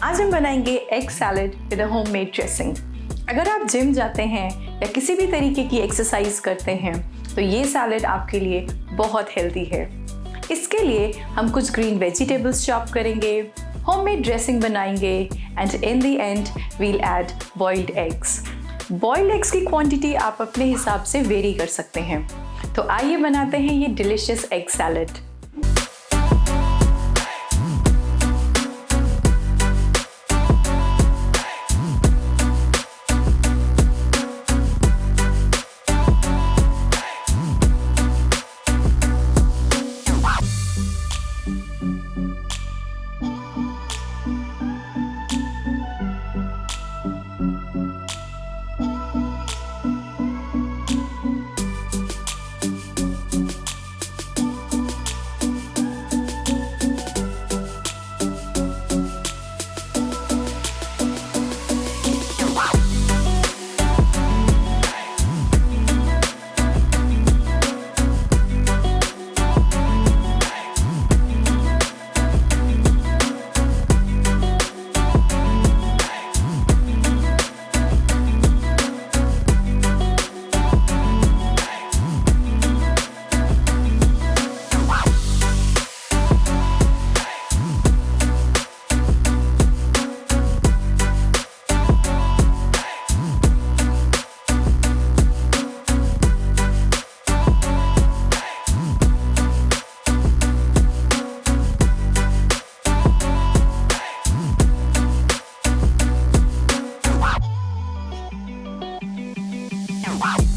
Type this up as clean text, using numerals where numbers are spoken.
आज हम बनाएंगे egg salad with a homemade dressing. अगर आप जिम जाते हैं या किसी भी तरीके की एक्सरसाइज करते हैं तो ये सैलेड आपके लिए बहुत हेल्दी है। इसके लिए हम कुछ ग्रीन वेजिटेबल्स चॉप करेंगे, होममेड ड्रेसिंग बनाएंगे and in the end we'll add boiled eggs. Boiled eggs की क्वांटिटी आप अपने हिसाब से वेरी कर सकते हैं। तो आइए बनाते हैं ये डिलिशियस एग सैलेड। Wow.